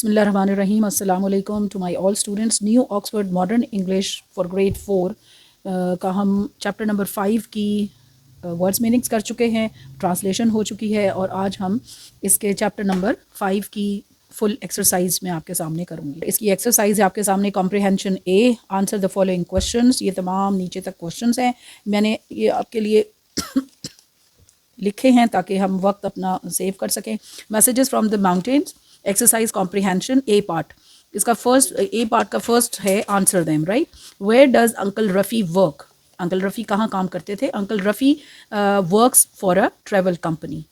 बिस्मिल्लाहिर्रहमानिर्रहीम अस्सलाम वालेकुम to my all students. New Oxford modern English for grade 4 का हम चैप्टर नंबर 5 की वर्ड्स मीनिंग्स कर चुके हैं, ट्रांसलेशन हो चुकी है और आज हम इसके चैप्टर नंबर 5 की फुल एक्सरसाइज में आपके सामने करूँगी। इसकी एक्सरसाइज है आपके सामने comprehension A, answer the following questions. ये तमाम नीचे तक क्वेश्चंस हैं, मैंने ये आपके लिए लिखे हैं ताकि हम वक्त अपना सेव कर सकें। Messages from the mountains, exercise comprehension A part. इसका फर्स्ट ए पार्ट का फर्स्ट है answer them, right. Where does uncle Rafi work? Uncle Rafi कहाँ काम करते थे? Uncle Rafi works for a travel company.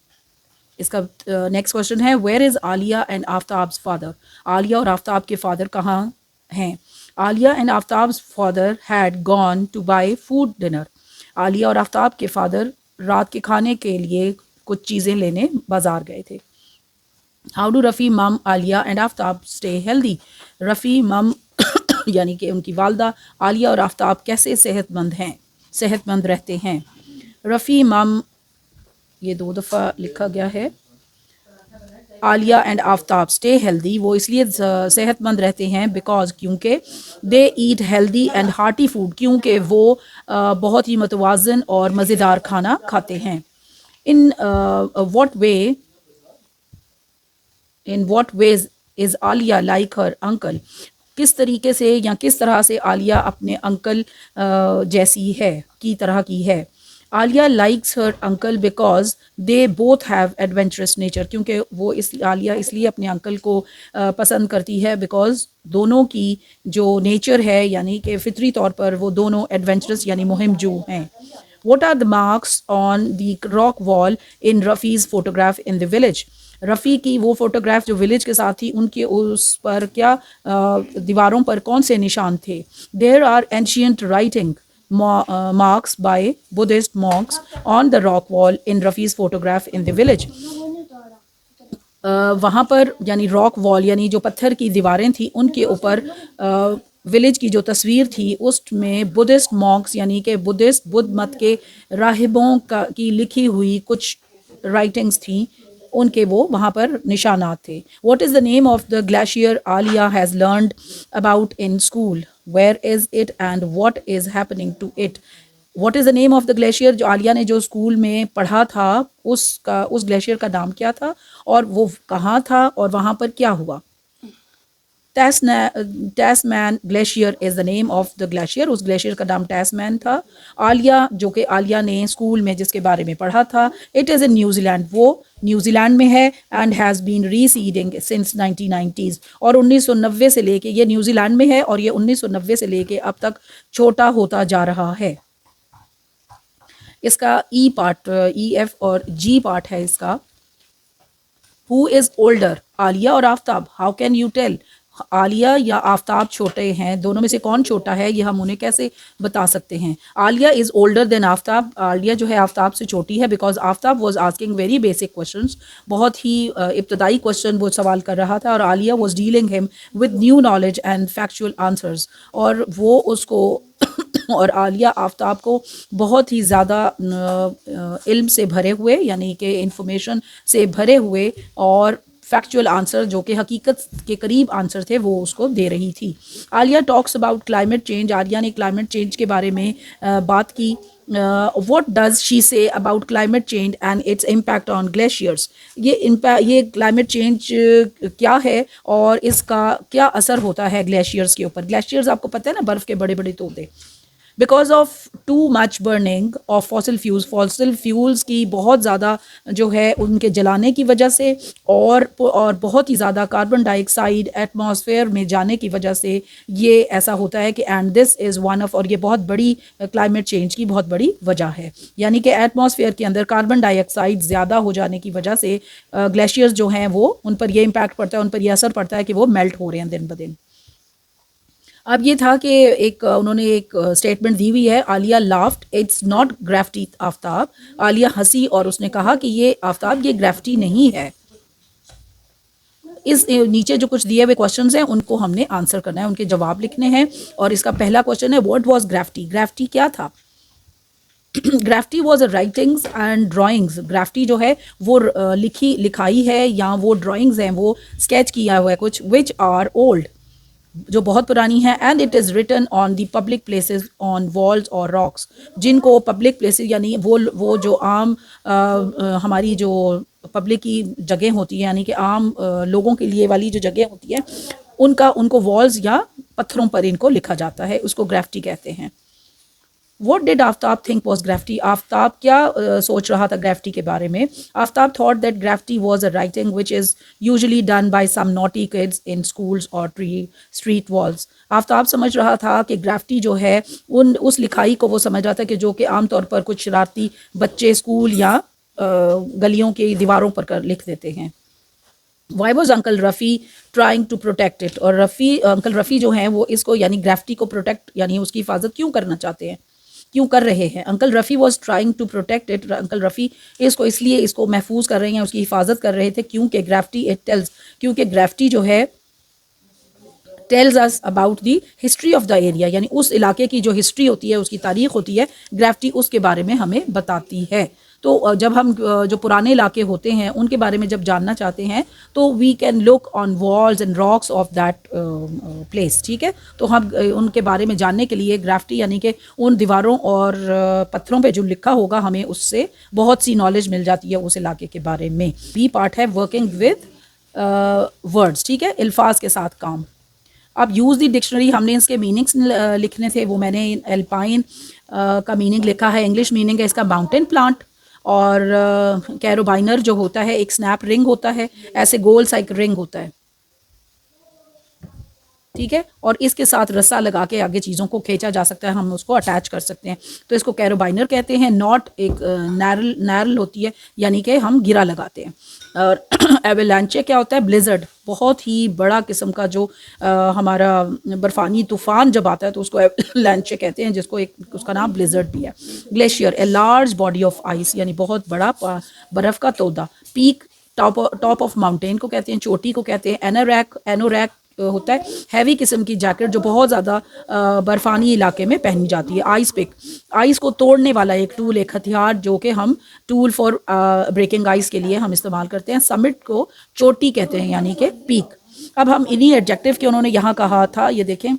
इसका नेक्स्ट क्वेश्चन है where is Aliya and Aftab's father? Aliya और आफ्ताब के फादर कहाँ हैं? Aliya and Aftab's father had gone to buy food dinner. Aliya और आफ्ताब के फादर रात के खाने के लिए कुछ चीज़ें लेने बाज़ार गए थे। हाउ डू रफ़ी मम Alia and Aftab stay healthy? Rafi मम यानी कि उनकी वालदा आलिया और आफ्ताब कैसे सेहतमंद रहते हैं? रफ़ी मम, ये 2 दफ़ा लिखा गया है। Aliya and Aftab stay healthy, वो इसलिए सेहतमंद रहते हैं बिकॉज क्योंकि they eat healthy and hearty food, क्योंकि वो बहुत ही मतवाज़न और मज़ेदार खाना खाते हैं। In what veg is Alia like her uncle? किस तरीके से या किस तरह से आलिया अपने अंकल जैसी है, की तरह की है? Alia likes her uncle because they both have adventurous nature, क्योंकि वो आलिया इसलिए अपने अंकल को पसंद करती है बिकॉज दोनों की जो नेचर है यानी कि फितरी तौर पर वो दोनों एडवेंचरस यानी मुहिमजू हैं। What are the marks on the rock wall in रफ़ीज़ photograph in the village? Rafi की वो फोटोग्राफ जो विलेज के साथ थी उनके उस पर क्या दीवारों पर कौन से निशान थे? There are ancient writing marks by Buddhist monks on the rock wall in रफ़ीज़ photograph in the village. वहाँ पर यानी रॉक वॉल यानी जो पत्थर की दीवारें थी उनके ऊपर विलेज की जो तस्वीर थी उसमें बुद्धिस्ट मॉन्क्स यानी कि बुद्ध मत के राहिबों की लिखी हुई कुछ राइटिंग्स थी, उनके वो वहाँ पर निशानात थे। What is the name of the glacier Aliya has learned about in school? Where is it and what is happening to it? What is the name of the glacier, जो आलिया ने जो स्कूल में पढ़ा था उस ग्लेशियर का नाम क्या था और वो कहाँ था और वहाँ पर क्या हुआ? Tasman glacier is the name of the glacier, उस ग्लेशियर का नाम टैसमैन था। आलिया, जो कि आलिया ने स्कूल में जिसके बारे में पढ़ा था, इट इज़ इन न्यूजीलैंड, वो न्यूजीलैंड में है and has been receding since 1990s, और 1990 से लेके ये न्यूजीलैंड में है और ये 1990 से लेके अब तक छोटा होता जा रहा है। इसका ई पार्ट, ई एफ और जी पार्ट है इसका। हु इज़ ओल्डर, आलिया और Aftab? How can you tell? Aliya या आफ्ताब छोटे हैं, दोनों में से कौन छोटा है ये हम उन्हें कैसे बता सकते हैं? Alia is older than Aftab, Alia जो है आफ्ताब से छोटी है because Aftab was asking very basic questions, बहुत ही इब्तदाई क्वेश्चन वो सवाल कर रहा था, और Alia was dealing him with new knowledge and factual answers, और वो उसको और आलिया आफ्ताब को बहुत ही ज़्यादा इल्म से भरे हुए यानी कि इंफॉर्मेशन से भरे हुए और फैक्चुअल आंसर जो कि हकीकत के करीब आंसर थे वो उसको दे रही थी। Alia talks about climate change, Alia ने क्लाइमेट चेंज के बारे में बात की। What does she say about climate change and its impact on glaciers? ये क्लाइमेट चेंज क्या है और इसका क्या असर होता है ग्लेशियर्स के ऊपर? ग्लेशियर्स आपको पता है ना, बर्फ़ के बड़े बड़े तोते। Because of too much burning of fossil fuels की बहुत ज़्यादा जो है उनके जलाने की वजह से और बहुत ही ज़्यादा कार्बन डाइऑक्साइड एटमॉस्फेयर में जाने की वजह से ये ऐसा होता है कि and this is one of, और ये बहुत बड़ी क्लाइमेट चेंज की बहुत बड़ी वजह है, यानी कि एटमॉस्फेयर के अंदर कार्बन डाइऑक्साइड ज़्यादा हो जाने की वजह से ग्लेशियर्स जो हैं वो उन पर ये इम्पैक्ट पड़ता है, उन पर यह असर पड़ता है कि वो मेल्ट हो रहे हैं दिन ब दिन। अब ये था कि उन्होंने एक स्टेटमेंट दी हुई है, Alia laughed it's not gravity Aftab, Alia हंसी और उसने कहा कि ये आफ्ताब ये ग्रेविटी नहीं है। इस नीचे जो कुछ दिए हुए क्वेश्चंस हैं उनको हमने आंसर करना है, उनके जवाब लिखने हैं, और इसका पहला क्वेश्चन है व्हाट वाज ग्रेविटी? ग्रेविटी क्या था? Graffiti was writings and drawings. Graffiti जो है वो लिखाई है या वो ड्राइंग्स हैं, वो स्केच किया हुआ है कुछ, विच आर ओल्ड, जो बहुत पुरानी है, and it is written on the public places on walls और रॉक्स, जिनको पब्लिक प्लेसेस यानी वो जो आम हमारी जो पब्लिक की जगह होती है, यानी कि आम लोगों के लिए वाली जो जगह होती है, उनको वॉल्स या पत्थरों पर इनको लिखा जाता है, उसको ग्राफिटी कहते हैं। What did Aftab think was graffiti? Aftab क्या सोच रहा था ग्राफिटी के बारे में? Aftab thought that graffiti was a writing which is usually done by some naughty kids in schools or street walls. Aftab समझ रहा था कि ग्राफिटी जो है उस लिखाई को वो समझ रहा था कि जो कि आमतौर पर कुछ शरारती बच्चे स्कूल या गलियों की दीवारों पर लिख देते हैं। Why was uncle Rafi trying to protect it? और अंकल रफ़ी जो हैं वो इसको यानी ग्राफिटी को प्रोटेक्ट यानी उसकी हिफाजत क्यों करना चाहते हैं, क्यों कर रहे हैं? Uncle Rafi was trying to protect it. Uncle Rafi इसको इसलिए इसको महफूज कर रहे हैं, उसकी हिफाजत कर रहे थे, क्योंकि ग्राफिटी इट टेल्स, क्योंकि ग्राफिटी जो है tells us about the history of the area, यानी उस इलाके की जो हिस्ट्री होती है, उसकी तारीख होती है, ग्राफिटी उसके बारे में हमें बताती है। तो जब हम जो पुराने इलाके होते हैं उनके बारे में जब जानना चाहते हैं तो we can look on walls and rocks of that place, ठीक है। तो हम उनके बारे में जानने के लिए ग्राफिटी यानी कि उन दीवारों और पत्थरों पे जो लिखा होगा, हमें उससे बहुत सी नॉलेज मिल जाती है उस इलाके के बारे में। बी पार्ट है वर्किंग विद वर्ड्स, ठीक है, अल्फाज के साथ काम। अब यूज़ दी डिक्शनरी, हमने इसके मीनिंग्स लिखने थे, वो मैंने एल्पाइन का मीनिंग लिखा है, इंग्लिश मीनिंग है इसका माउंटेन प्लांट, और कैरोबाइनर जो होता है एक स्नैप रिंग होता है, ऐसे गोल साइक रिंग होता है, ठीक है, और इसके साथ रस्सा लगा के आगे चीज़ों को खींचा जा सकता है, हम उसको अटैच कर सकते हैं, तो इसको कैरोबाइनर कहते हैं। नॉट एक नैरल होती है, यानी कि हम गिरा लगाते हैं। और एवेलांचे क्या होता है? ब्लिजर्ड, बहुत ही बड़ा किस्म का जो हमारा बर्फ़ानी तूफ़ान जब आता है तो उसको एवेलांचे कहते हैं, जिसको एक उसका नाम ब्लिजर्ड भी है। Glacier, a large body of ice, यानी बहुत बड़ा बर्फ़ का तोदा। पीक, टॉप ऑफ माउंटेन को कहते हैं, चोटी को कहते हैं। एनोरैक होता है हैवी किस्म की जैकेट जो बहुत ज़्यादा बर्फ़ानी इलाके में पहनी जाती है। आइस पिक, आइस को तोड़ने वाला एक टूल, एक हथियार जो कि हम टूल फॉर ब्रेकिंग आइस के लिए हम इस्तेमाल करते हैं। समिट को चोटी कहते हैं, यानी कि पीक। अब हम इन्हीं एडजेक्टिव के उन्होंने यहाँ कहा था, ये देखें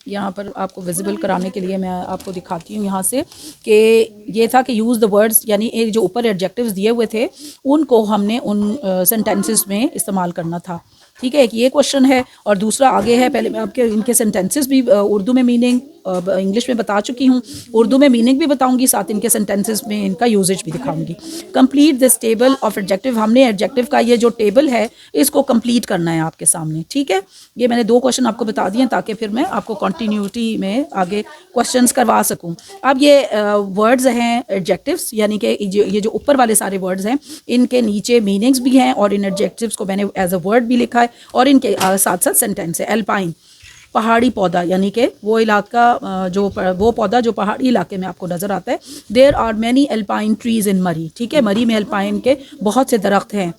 यहाँ पर आपको विजिबल कराने के लिए मैं आपको दिखाती हूँ यहाँ से, कि ये था कि यूज़ द वर्ड्स, यानी एक जो ऊपर एडजेक्टिव्स दिए हुए थे उनको हमने उन सेंटेंसेस में इस्तेमाल करना था, ठीक है। एक ये क्वेश्चन है और दूसरा आगे है। पहले मैं आपके इनके सेंटेंसेस भी उर्दू में मीनिंग इंग्लिश में बता चुकी हूँ, उर्दू में मीनिंग भी बताऊंगी, साथ इनके सेंटेंसेस में इनका यूजेज भी दिखाऊंगी। Complete this table of adjective, हमने एडजेक्टिव का ये जो टेबल है इसको कंप्लीट करना है आपके सामने, ठीक है। ये मैंने 2 क्वेश्चन आपको बता दिए ताकि फिर मैं आपको कंटिन्यूटी में आगे क्वेश्चंस करवा सकूं। अब ये वर्ड्स हैं एडजेक्टिव्स, यानी कि ये जो ऊपर वाले सारे वर्ड्स हैं इनके नीचे मीनिंग्स भी हैं और इन एडजेक्टिव्स को मैंने एज अ वर्ड भी लिखा है और इनके साथ साथ सेंटेंस है। एल्पाइन, पहाड़ी पौधा, यानी कि वो इलाका वो पौधा जो पहाड़ी इलाके में आपको नज़र आता है। There are many alpine trees in Murree, ठीक है, मरी में एल्पाइन के बहुत से दरख्त हैं।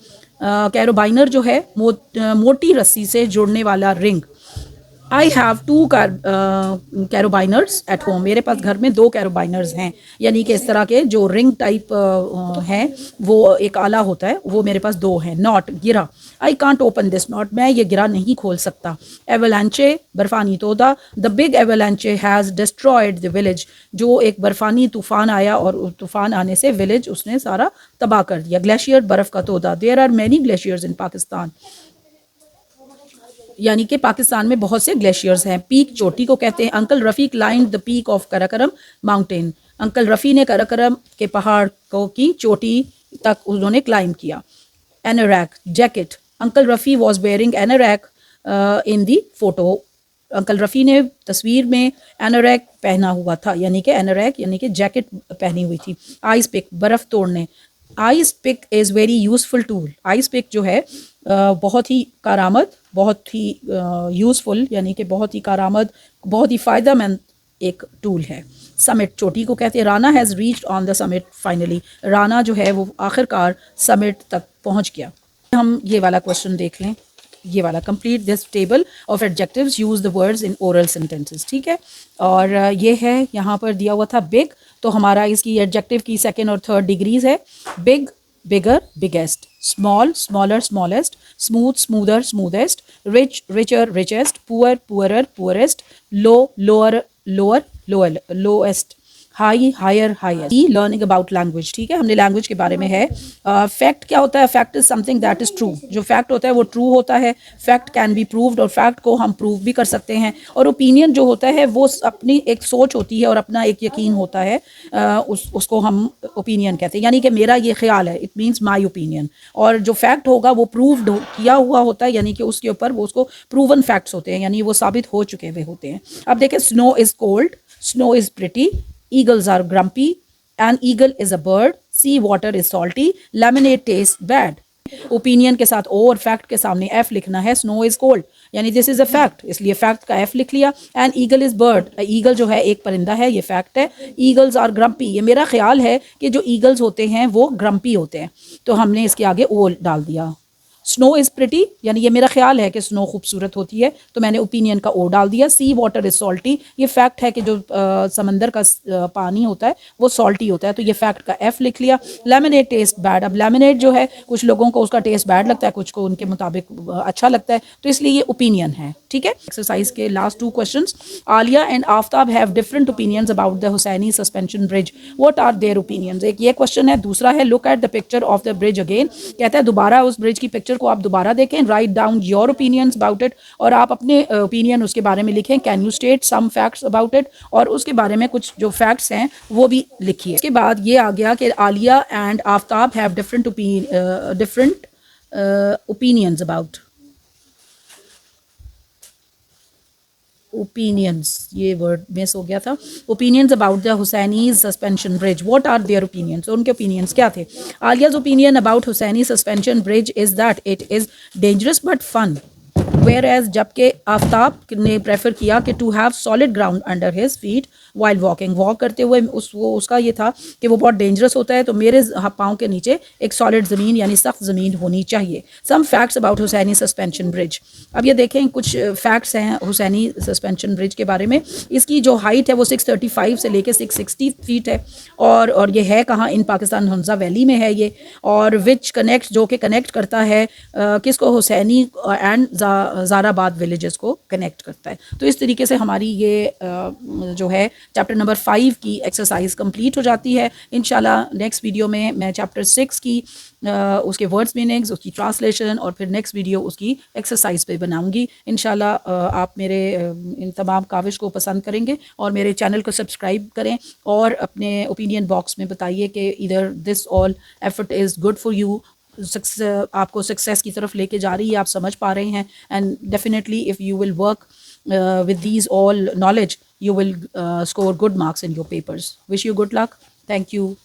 कैरोबाइनर जो है मोटी रस्सी से जुड़ने वाला ring. I have 2 carabiners at home, मेरे पास घर में 2 कैरोबाइनर्स हैं, यानी कि इस तरह के जो रिंग टाइप हैं, वो एक आला होता है, वो मेरे पास 2 हैं। नॉट, गिरा, I can't open this knot, मैं ये गिरा नहीं खोल सकता। एवलांचे, बर्फानी तोदा, the big avalanche has destroyed the village, जो एक बर्फानी तूफान आया और तूफान आने से विलेज उसने सारा तबाह कर दिया। ग्लेशियर, बर्फ़ का तोदा, देयर आर मैनी ग्लेशियर्स इन पाकिस्तान, यानी कि पाकिस्तान में बहुत से ग्लेशियर्स हैं। पीक, चोटी को कहते हैं। Uncle Rafi climb the peak of Karakoram mountain, uncle Rafi ने कराकरम के पहाड़ को की चोटी तक उन्होंने क्लाइंब किया। Anorak, jacket, uncle Rafi was wearing anorak in the photo, uncle Rafi ने तस्वीर में एनोरैक पहना हुआ था, यानी कि एनोरैक यानी कि जैकेट पहनी हुई थी। आइस पिक, बर्फ़ तोड़ने, ice pick is very useful tool, ice pick जो है बहुत ही कारआमद, बहुत ही यूज़फुल, यानी कि बहुत ही कारआमद, बहुत ही फ़ायदेमंद एक टूल है। समिट, चोटी को कहते हैं। Rana has reached on the summit finally, Rana जो है वो आखिरकार समिट तक पहुंच गया। हम ये वाला क्वेश्चन देख लें, ये वाला, complete this table of adjectives, use the words in oral sentences, ठीक है। और ये है यहाँ पर दिया हुआ था बिग, तो हमारा इसकी एडजेक्टिव की सेकेंड और थर्ड डिग्रीज है। Big, bigger, biggest, small, smaller, smallest, smooth, smoother, smoothest, rich, richer, richest, poor, poorer, poorest, low, lower, lower, lower, lowest, high, higher, higher. Learning about language, ठीक है, हमने language के बारे में है। फैक्ट क्या होता है? Fact is something that is true. जो फैक्ट होता है वो ट्रू होता है। फैक्ट कैन बी प्रूव्ड, और फैक्ट को हम प्रूव भी कर सकते हैं। और ओपिनियन जो होता है वो अपनी एक सोच होती है और अपना एक यकीन होता है, उसको हम ओपिनियन कहते हैं, यानी कि मेरा ये ख्याल है, इट मीन्स माई ओपिनियन। और जो फैक्ट होगा वो प्रूव्ड किया हुआ होता है, यानी कि उसके ऊपर वो उसको प्रूवन फैक्ट्स होते हैं, यानी वो साबित हो चुके हुए होते हैं। अब देखें, snow is cold, snow is pretty, eagles are grumpy, an eagle is a bird, sea water is salty, lemonade tastes bad। Opinion के साथ ओ और फैक्ट के सामने एफ लिखना है। स्नो इज कोल्ड यानी दिस इज अ फैक्ट, इसलिए fact का एफ लिख लिया। And eagle is bird, eagle जो है एक परिंदा है, ये फैक्ट है। ईगल्स आर ग्रम्पी, ये मेरा ख्याल है कि जो ईगल्स होते हैं वो ग्रम्पी होते हैं, तो हमने इसके आगे ओ डाल दिया। स्नो इज़ प्रिटी, यानी ये मेरा ख्याल है कि स्नो खूबसूरत होती है, तो मैंने ओपिनियन का ओ डाल दिया। सी वाटर इज़ सॉल्टी, ये फैक्ट है कि जो समंदर का पानी होता है वो सॉल्टी होता है, तो ये फैक्ट का एफ लिख लिया। लेमनेड टेस्ट बैड, अब लेमनेड जो है कुछ लोगों को उसका टेस्ट बैड लगता है, कुछ को उनके मुताबिक अच्छा लगता है, तो इसलिए ये ओपिनियन है, ठीक है। एक्सरसाइज के last 2 questions. Aliya and Aftab have different opinions about the Husaini suspension bridge, what are their opinions. एक ये क्वेश्चन है। दूसरा है look at the picture of the bridge again, कहता है दोबारा उस ब्रिज की पिक्चर को आप दोबारा देखें। Write down your opinions about it, और आप अपने ओपिनियन उसके बारे में लिखें। Can you state some facts about it, और उसके बारे में कुछ जो फैक्ट्स हैं वो भी लिखिए। इसके बाद ये आ गया कि Aliya and Aftab have different opinions about opinions, ये वर्ड मिस हो गया था। Opinions about the Husaini suspension bridge, what are their opinions, तो उनके ओपिनियंस क्या थे। Aliya's opinion about Husaini suspension bridge is that it is dangerous but fun, whereas जबकि आफ्ताब ने प्रेफर किया कि to have solid ground under his feet while walking, walk करते हुए उसका ये था कि वो बहुत डेंजरस होता है, तो मेरे पाँव के नीचे एक सॉलिड ज़मीन यानी सख्त ज़मीन होनी चाहिए। Some facts about Husaini suspension bridge, अब ये देखें कुछ फैक्ट्स हैं हुसैनी सस्पेंशन ब्रिज के बारे में। इसकी जो हाइट है वो 635 से लेके 660 फीट है, और ये है कहाँ, इन पाकिस्तान हंजा वैली में है ये, और विच कनेक्ट, जो कि कनेक्ट करता है किसको, हुसैनी एंड ज़ाराबाद विलेजेस को कनेक्ट करता है। तो इस तरीके से हमारी ये जो है चैप्टर नंबर 5 की एक्सरसाइज कंप्लीट हो जाती है। इंशाल्लाह नेक्स्ट वीडियो में मैं चैप्टर 6 की उसके वर्ड्स मीनिंग्स, उसकी ट्रांसलेशन, और फिर नेक्स्ट वीडियो उसकी एक्सरसाइज पे बनाऊंगी। इंशाल्लाह आप मेरे इन तमाम काविश को पसंद करेंगे, और मेरे चैनल को सब्सक्राइब करें, और अपने ओपिनियन बॉक्स में बताइए कि इधर this all effort is good for you, आपको सक्सेस की तरफ लेके जा रही है, आप समझ पा रहे हैं। And definitely if you will work with these all knowledge, you will score good marks in your papers. Wish you good luck. Thank you.